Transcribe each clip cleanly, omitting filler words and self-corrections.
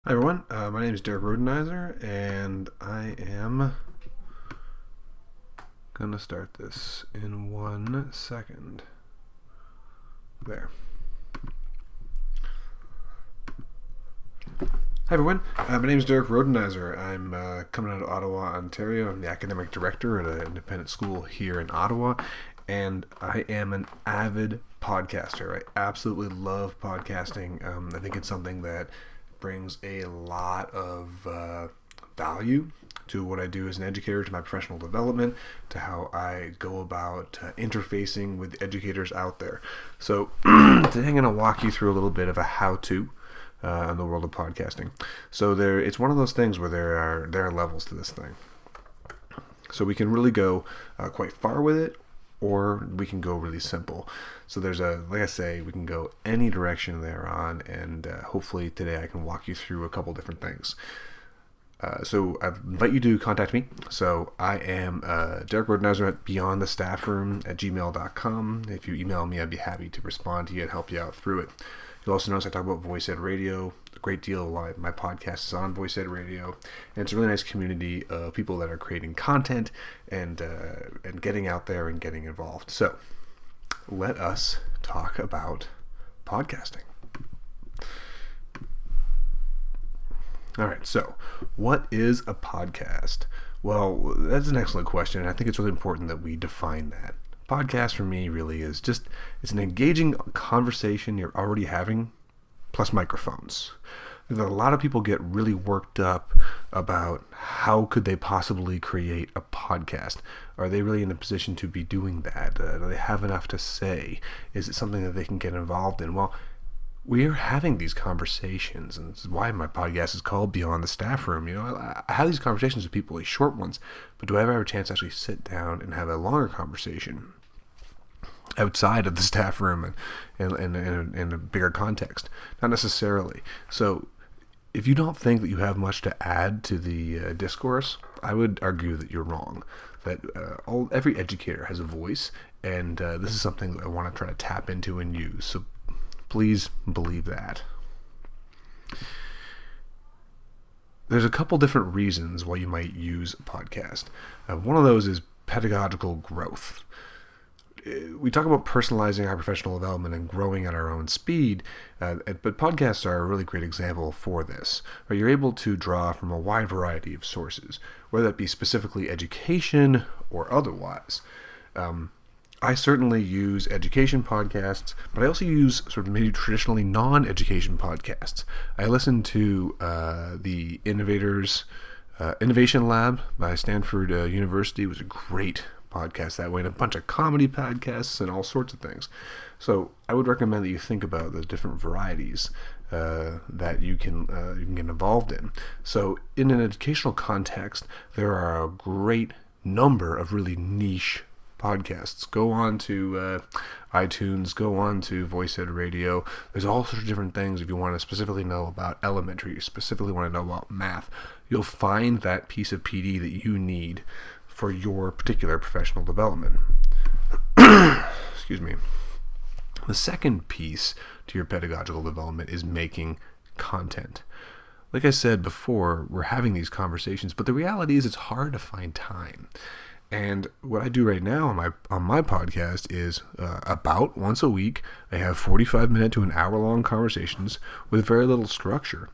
Hi everyone, my name is Derek Rodenizer, and I am gonna start this in 1 second. There. Hi everyone, my name is Derek Rodenizer. I'm coming out of Ottawa, Ontario. I'm the academic director at an independent school here in Ottawa, and I am an avid podcaster. I absolutely love podcasting. I think it's something that brings a lot of value to what I do as an educator, to my professional development, to how I go about interfacing with educators out there. So today I'm going to walk you through a little bit of a how-to in the world of podcasting. So it's one of those things where there are levels to this thing. So we can really go quite far with it, or we can go really simple. So like I say, we can go any direction thereon, and hopefully today I can walk you through a couple different things. So I invite you to contact me. So I am Derek Rodenizer at beyondthestaffroom@gmail.com. If you email me, I'd be happy to respond to you and help you out through it. You'll also notice I talk about Voice Ed Radio. A great deal of my podcast is on Voice Ed Radio, and it's a really nice community of people that are creating content and getting out there and getting involved. So let us talk about podcasting. All right, so what is a podcast? Well, that's an excellent question, and I think it's really important that we define that. Podcast for me really is it's an engaging conversation you're already having, plus microphones. A lot of people get really worked up about how could they possibly create a podcast. Are they really in a position to be doing that? Do they have enough to say? Is it something that they can get involved in? Well, we're having these conversations, and this is why my podcast is called Beyond the Staff Room. I have these conversations with people, these short ones, but do I ever have a chance to actually sit down and have a longer conversation outside of the staff room and in a bigger context? Not necessarily. So if you don't think that you have much to add to the discourse, I would argue that you're wrong. That every educator has a voice, and this is something that I want to try to tap into and use. So please believe that. There's a couple different reasons why you might use a podcast. One of those is pedagogical growth. We talk about personalizing our professional development and growing at our own speed, but podcasts are a really great example for this, where you're able to draw from a wide variety of sources, whether that be specifically education or otherwise. I certainly use education podcasts, but I also use sort of maybe traditionally non-education podcasts. I listen to the Innovation Lab by Stanford University. It was a great podcast that way, and a bunch of comedy podcasts and all sorts of things. So I would recommend that you think about the different varieties that you can get involved in. So in an educational context, there are a great number of really niche podcasts. Go on to iTunes, go on to Voice Ed Radio. There's all sorts of different things. If you want to specifically know about elementary, you specifically want to know about math, you'll find that piece of PD that you need for your particular professional development. Excuse me. The second piece to your pedagogical development is making content. Like I said before, we're having these conversations, but the reality is it's hard to find time. And what I do right now on my podcast is about once a week, I have 45-minute to an hour-long conversations with very little structure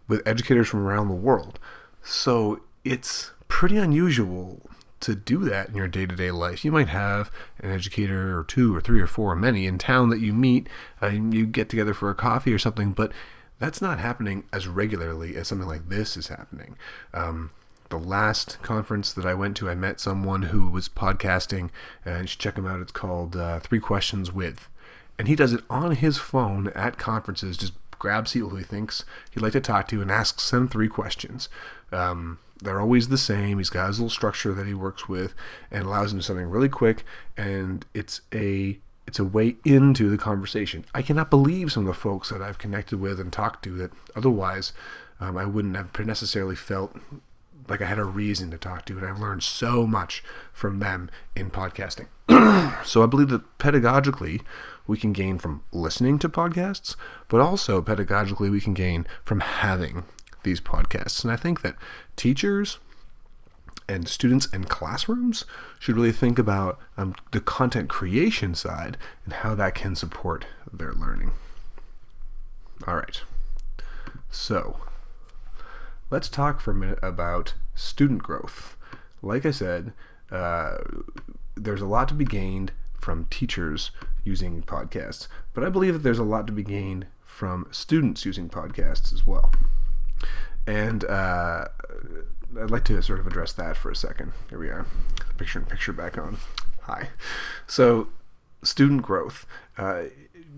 with educators from around the world. So it's pretty unusual to do that in your day-to-day life. You might have an educator or two or three or four or many in town that you meet, you get together for a coffee or something, but that's not happening as regularly as something like this is happening. The last conference that I went to, I met someone who was podcasting, and you should check him out. It's called 3 Questions With. And he does it on his phone at conferences, just grabs people who he thinks he'd like to talk to and asks them 3 questions. They're always the same. He's got his little structure that he works with and allows him to do something really quick, and it's a way into the conversation. I cannot believe some of the folks that I've connected with and talked to that otherwise I wouldn't have necessarily felt like I had a reason to talk to, and I've learned so much from them in podcasting. So I believe that pedagogically we can gain from listening to podcasts, but also pedagogically we can gain from having these podcasts. And I think that teachers and students and classrooms should really think about the content creation side and how that can support their learning. All right. So let's talk for a minute about student growth. Like I said, there's a lot to be gained from teachers using podcasts, but I believe that there's a lot to be gained from students using podcasts as well. And I'd like to sort of address that for a second. Here we are. Picture back on. Hi. So, student growth.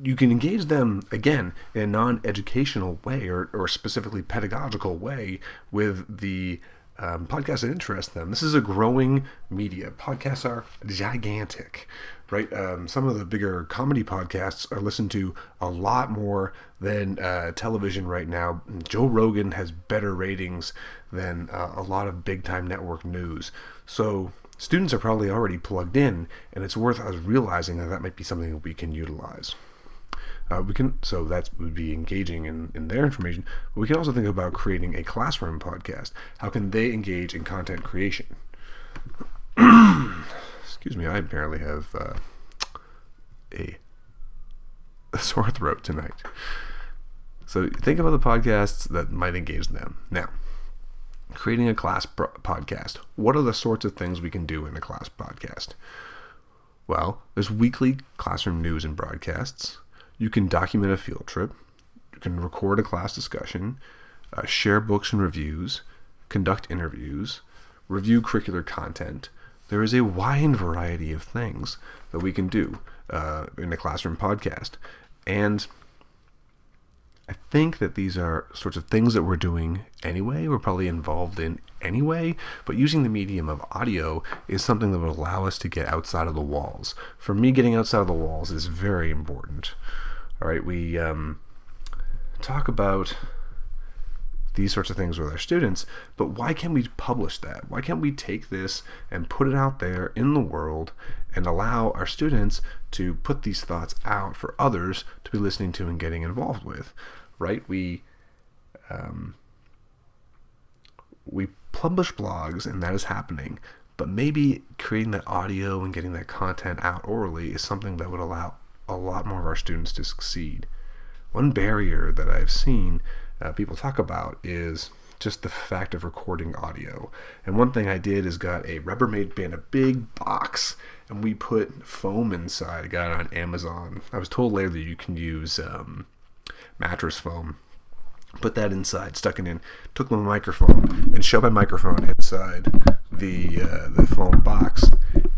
You can engage them, again, in a non-educational way or specifically pedagogical way with the podcasts that interest them. This is a growing media. Podcasts are gigantic, right? Some of the bigger comedy podcasts are listened to a lot more than television right now. Joe Rogan has better ratings than a lot of big-time network news. So students are probably already plugged in, and it's worth us realizing that might be something that we can utilize. So that would be engaging in their information. But we can also think about creating a classroom podcast. How can they engage in content creation? Excuse me, I apparently have a sore throat tonight. So think about the podcasts that might engage them. Now, creating a class podcast. What are the sorts of things we can do in a class podcast? Well, there's weekly classroom news and broadcasts. You can document a field trip. You can record a class discussion, share books and reviews, conduct interviews, review curricular content. There is a wide variety of things that we can do in a classroom podcast. And I think that these are sorts of things that we're doing anyway, we're probably involved in anyway, but using the medium of audio is something that would allow us to get outside of the walls. For me, getting outside of the walls is very important. All right, we talk about these sorts of things with our students, but why can't we publish that? Why can't we take this and put it out there in the world and allow our students to put these thoughts out for others to be listening to and getting involved with, right? We publish blogs, and that is happening, but maybe creating that audio and getting that content out orally is something that would allow a lot more of our students to succeed. One barrier that I've seen people talk about is just the fact of recording audio. And one thing I did is got a Rubbermaid bin, a big box, and we put foam inside. I got it on Amazon. I was told later that you can use mattress foam. Put that inside, stuck it in, took my microphone, and shoved my microphone inside the foam box.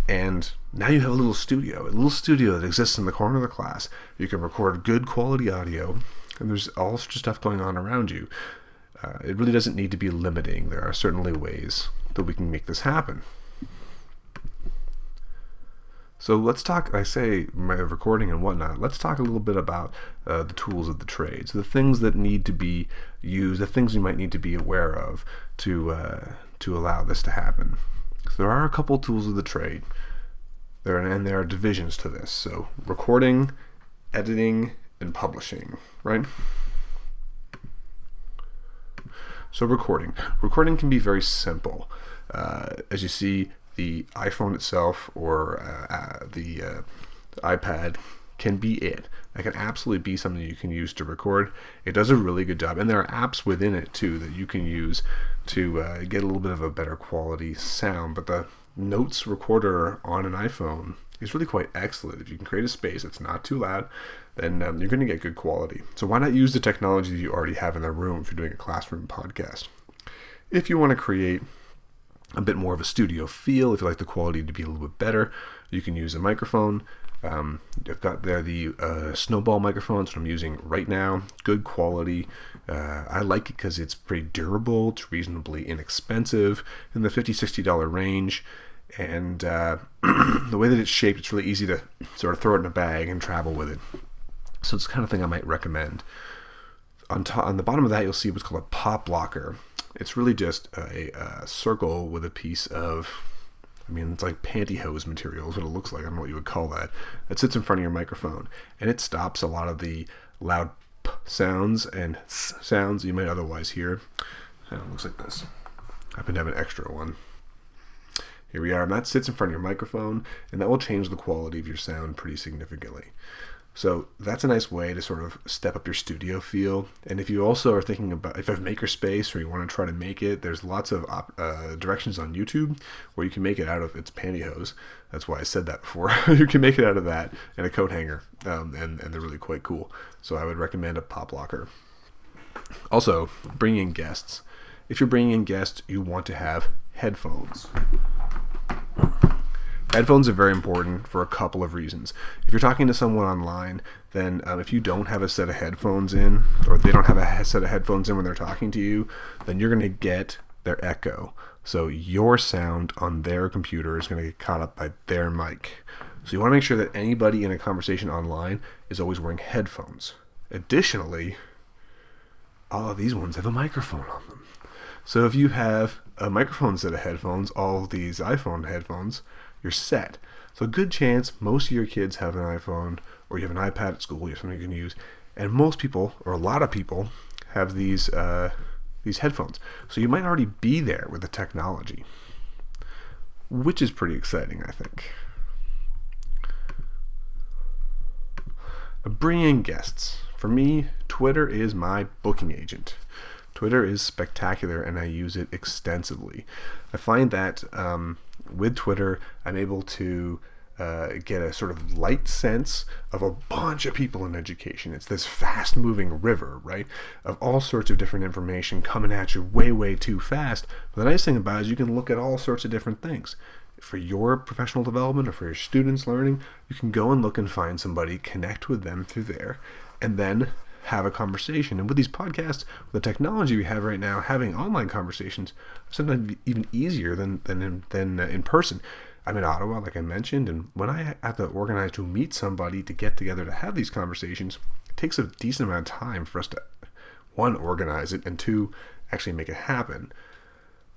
And now you have a little studio that exists in the corner of the class. You can record good quality audio, and there's all sorts of stuff going on around you. It really doesn't need to be limiting. There are certainly ways that we can make this happen. So let's talk, I say my recording and whatnot, let's talk a little bit about the tools of the trade. So the things that need to be used, the things you might need to be aware of to allow this to happen. So there are a couple tools of the trade, and there are divisions to this. So recording, editing, and publishing, right? So recording can be very simple. As you see, the iPhone itself or the iPad can be it. That can absolutely be something you can use to record. It does a really good job, and there are apps within it too that you can use to get a little bit of a better quality sound. But the notes recorder on an iPhone is really quite excellent. If you can create a space that's not too loud, then you're going to get good quality. So why not use the technology that you already have in the room if you're doing a classroom podcast? If you want to create a bit more of a studio feel, if you like the quality to be a little bit better, you can use a microphone. I've got there the Snowball microphones that I'm using right now. Good quality. I like it because it's pretty durable. It's reasonably inexpensive, in the $50-$60 range. And the way that it's shaped, it's really easy to sort of throw it in a bag and travel with it. So it's the kind of thing I might recommend. On the bottom of that, you'll see what's called a pop blocker. It's really just a circle with a piece of, I mean, it's like pantyhose material is what it looks like. I don't know what you would call that. It sits in front of your microphone, and it stops a lot of the loud p sounds and s sounds you might otherwise hear. And it looks like this. I happen to have an extra one. Here we are, and that sits in front of your microphone, and that will change the quality of your sound pretty significantly. So that's a nice way to sort of step up your studio feel. And if you also are thinking about, if you have Makerspace or you want to try to make it, there's lots of directions on YouTube where you can make it out of its pantyhose. That's why I said that before. You can make it out of that and a coat hanger, and they're really quite cool. So I would recommend a pop locker. Also, bringing in guests. If you're bringing in guests, you want to have headphones. Headphones are very important for a couple of reasons. If you're talking to someone online, then if you don't have a set of headphones in, or they don't have a set of headphones in when they're talking to you, then you're going to get their echo. So your sound on their computer is going to get caught up by their mic. So you want to make sure that anybody in a conversation online is always wearing headphones. Additionally, all of these ones have a microphone on them. So if you have a microphone set of headphones, all of these iPhone headphones, you're set. So a good chance most of your kids have an iPhone, or you have an iPad at school, you have something you can use, and most people, or a lot of people, have these headphones. So you might already be there with the technology, which is pretty exciting, I think. Bring in guests. For me, Twitter is my booking agent. Twitter is spectacular, and I use it extensively. I find that with Twitter, I'm able to get a sort of light sense of a bunch of people in education. It's this fast-moving river, right, of all sorts of different information coming at you way, way too fast. But the nice thing about it is you can look at all sorts of different things. For your professional development or for your students' learning, you can go and look and find somebody, connect with them through there, and then have a conversation. And with these podcasts, with the technology we have right now, having online conversations sometimes even easier than in person. I'm in Ottawa, like I mentioned, and when I have to organize to meet somebody to get together to have these conversations, it takes a decent amount of time for us to, one, organize it, and two, actually make it happen.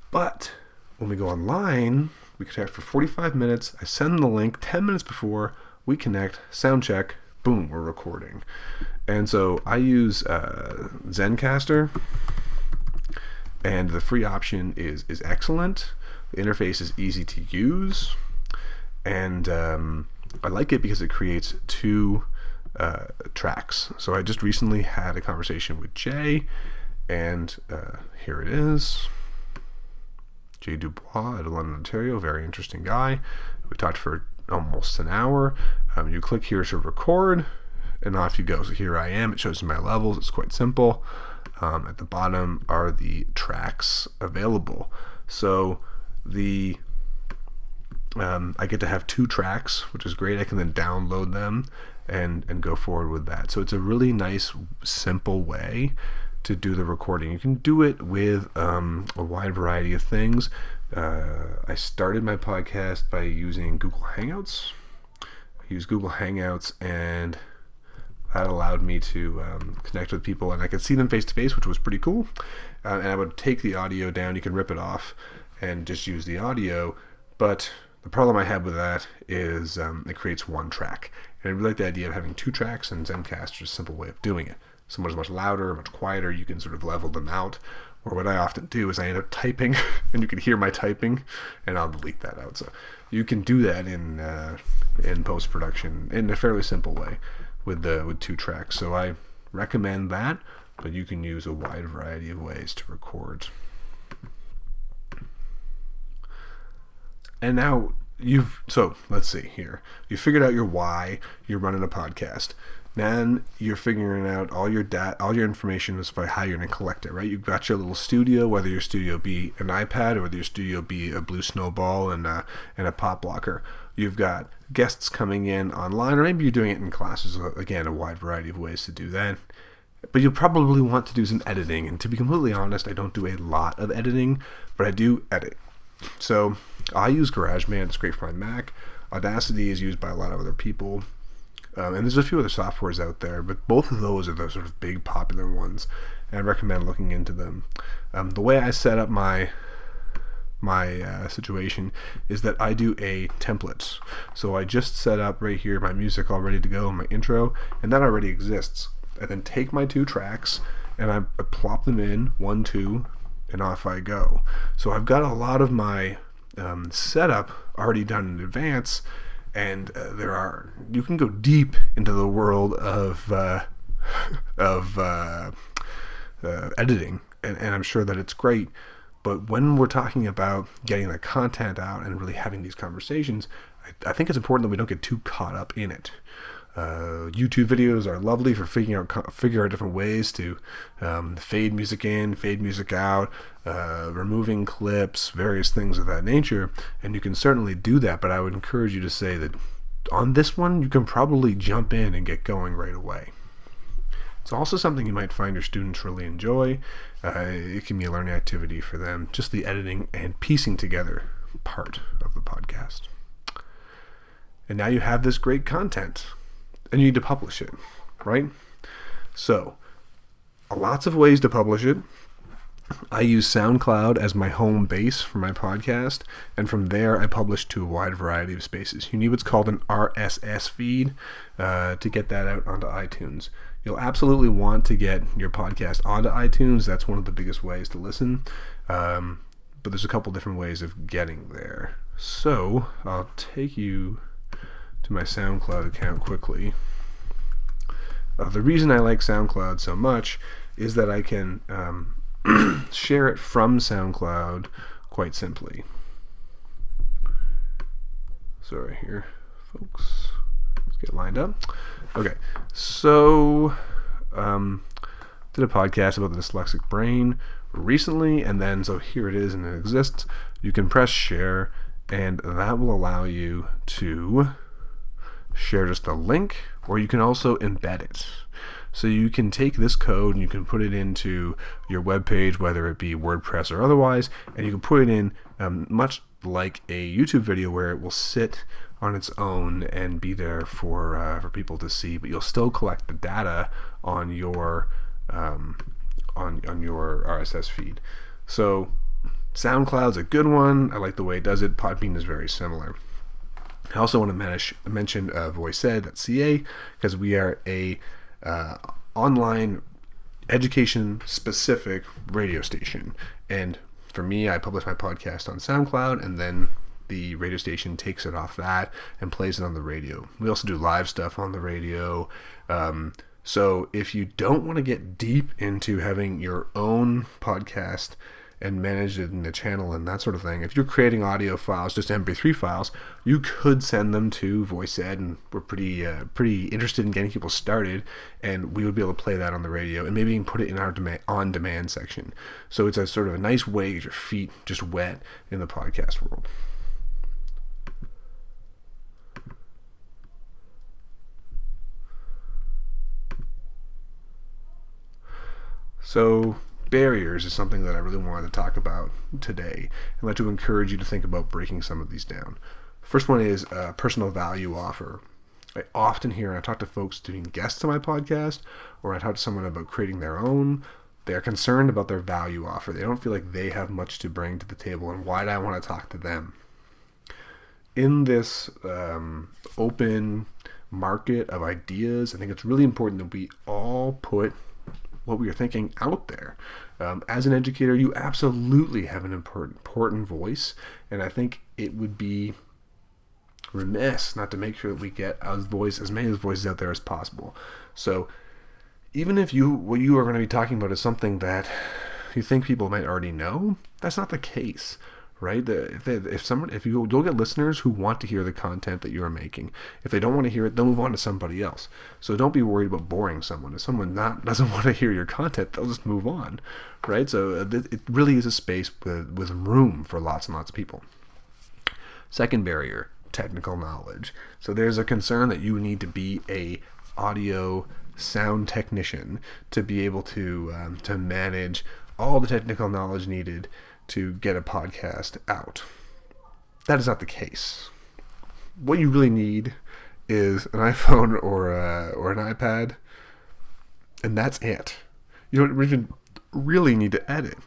But when we go online, we connect for 45 minutes. I send them the link 10 minutes before we connect, sound check, boom, we're recording. And so I use Zencastr, and the free option is excellent. The interface is easy to use, and I like it because it creates two tracks. So I just recently had a conversation with Jay, and here it is. Jay Dubois out of London, Ontario, very interesting guy. We talked for almost an hour. You click here to record, and off you go. So here I am. It shows me my levels. It's quite simple. At the bottom are the tracks available. So I get to have two tracks, which is great. I can then download them and go forward with that. So it's a really nice, simple way to do the recording. You can do it with a wide variety of things. I started my podcast by using Google Hangouts. I use Google Hangouts, and that allowed me to connect with people, and I could see them face to face, which was pretty cool. And I would take the audio down. You can rip it off and just use the audio. But the problem I had with that is it creates one track. And I really like the idea of having two tracks, and Zencastr is a simple way of doing it. Someone's much louder, much quieter. You can sort of level them out. Or what I often do is I end up typing, and you can hear my typing, and I'll delete that out. So you can do that in post-production in a fairly simple way with two tracks. So I recommend that, but you can use a wide variety of ways to record. And now so let's see here. You figured out your why you're running a podcast. Then you're figuring out all your information as far as how you're going to collect it, right? You've got your little studio, whether your studio be an iPad or whether your studio be a blue snowball and a pop blocker. You've got guests coming in online, or maybe you're doing it in classes. Again, a wide variety of ways to do that. But you'll probably want to do some editing. And to be completely honest, I don't do a lot of editing, but I do edit. So I use GarageBand. It's great for my Mac. Audacity is used by a lot of other people. And there's a few other softwares out there, but both of those are the sort of big popular ones, and I recommend looking into them. The way I set up my situation is that I do a template. So I just set up right here my music all ready to go, my intro, and that already exists. I then take my 2 tracks and I plop them in 1, 2, and off I go. So I've got a lot of my setup already done in advance, and you can go deep into the world of editing, and I'm sure that it's great. But when we're talking about getting the content out and really having these conversations, I think it's important that we don't get too caught up in it. YouTube videos are lovely for figuring out different ways to fade music in, fade music out, removing clips, various things of that nature, and you can certainly do that, but I would encourage you to say that on this one you can probably jump in and get going right away. It's also something you might find your students really enjoy. It can be a learning activity for them, just the editing and piecing together part of the podcast. And now you have this great content, and you need to publish it, right? So, lots of ways to publish it. I use SoundCloud as my home base for my podcast, and from there I publish to a wide variety of spaces. You need what's called an RSS feed to get that out onto iTunes. You'll absolutely want to get your podcast onto iTunes. That's one of the biggest ways to listen, but there's a couple different ways of getting there. So I'll take you to my SoundCloud account quickly. The reason I like SoundCloud so much is that I can share it from SoundCloud quite simply. Sorry here, folks. Let's get lined up. Okay, so did a podcast about the dyslexic brain recently, and then so here it is and it exists. You can press share, and that will allow you to share just a link, or you can also embed it. So you can take this code and you can put it into your web page, whether it be WordPress or otherwise, and you can put it in much like a YouTube video where it will sit on its own and be there for people to see, but you'll still collect the data on your on your RSS feed. So SoundCloud's a good one. I like the way it does it. Podbean is very similar. I also want to mention voiced.ca, because we are a online education specific radio station, and for me, I publish my podcast on SoundCloud, and then the radio station takes it off that and plays it on the radio. We also do live stuff on the radio. So if you don't want to get deep into having your own podcast and manage it in the channel and that sort of thing, if you're creating audio files, just MP3 files, you could send them to VoiceEd, and we're pretty interested in getting people started, and we would be able to play that on the radio and maybe even put it in our on-demand section. So it's a sort of a nice way to get your feet just wet in the podcast world. So barriers is something that I really wanted to talk about today, and I'd like to encourage you to think about breaking some of these down. First one is a personal value offer. I often hear, and I talk to folks doing guests on my podcast, or I talk to someone about creating their own, they're concerned about their value offer. They don't feel like they have much to bring to the table, and why do I want to talk to them? In this open market of ideas, I think it's really important that we all put what we are thinking out there. As an educator, you absolutely have an important voice, and I think it would be remiss not to make sure that we get as many voices out there as possible. So even if what you are going to be talking about is something that you think people might already know, that's not the case, right? You'll get listeners who want to hear the content that you are making. If they don't want to hear it, they'll move on to somebody else. So don't be worried about boring someone. If someone doesn't want to hear your content, they'll just move on, right? So it really is a space with room for lots and lots of people. Second barrier, technical knowledge. So there's a concern that you need to be a audio sound technician to be able to manage all the technical knowledge needed to get a podcast out. That is not the case. What you really need is an iPhone or an iPad, and that's it. You don't even really need to edit.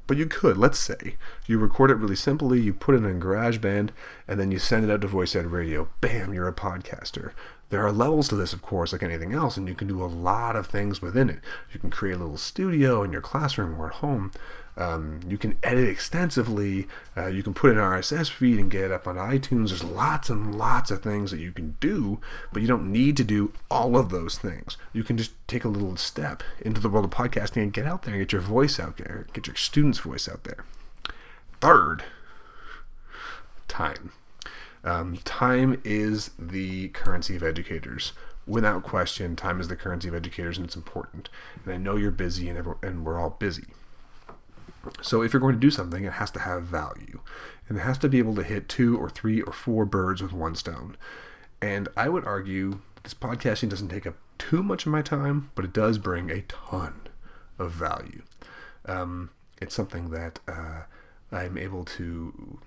But you could. Let's say you record it really simply, you put it in GarageBand, and then you send it out to Voice Ed Radio. Bam, you're a podcaster. There are levels to this, of course, like anything else, and you can do a lot of things within it. You can create a little studio in your classroom or at home. You can edit extensively. You can put an RSS feed and get it up on iTunes. There's lots and lots of things that you can do, but you don't need to do all of those things. You can just take a little step into the world of podcasting and get out there and get your voice out there, get your students' voice out there. Third, time. Time is the currency of educators. Without question, time is the currency of educators, and it's important. And I know you're busy, and we're all busy. So if you're going to do something, it has to have value. And it has to be able to hit 2 or 3 or 4 birds with one stone. And I would argue this podcasting doesn't take up too much of my time, but it does bring a ton of value. It's something that I'm able to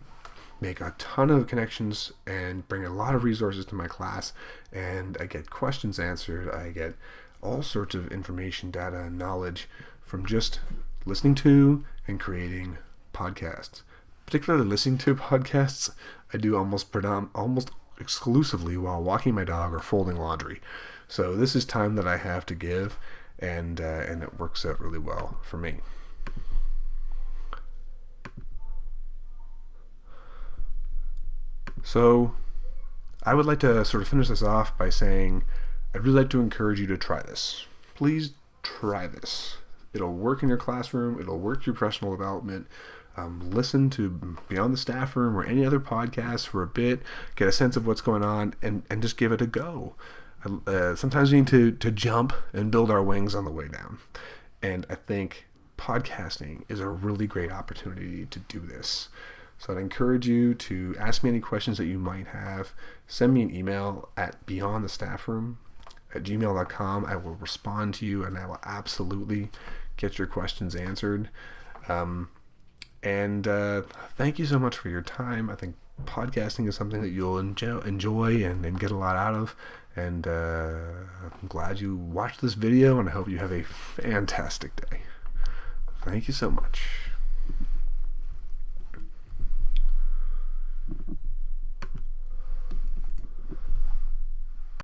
make a ton of connections and bring a lot of resources to my class, and I get questions answered. I get all sorts of information, data, and knowledge from just listening to and creating podcasts. Particularly listening to podcasts, I do almost exclusively while walking my dog or folding laundry. So this is time that I have to give, and it works out really well for me. So I would like to sort of finish this off by saying I'd really like to encourage you to try this. Please try this. It'll work in your classroom. It'll work your professional development. Listen to Beyond the Staff Room or any other podcast for a bit. Get a sense of what's going on and just give it a go. Sometimes we need to jump and build our wings on the way down. And I think podcasting is a really great opportunity to do this. So I'd encourage you to ask me any questions that you might have. Send me an email at beyondthestaffroom@gmail.com. I will respond to you, and I will absolutely get your questions answered. Thank you so much for your time. I think podcasting is something that you'll enjoy and get a lot out of. And I'm glad you watched this video, and I hope you have a fantastic day. Thank you so much.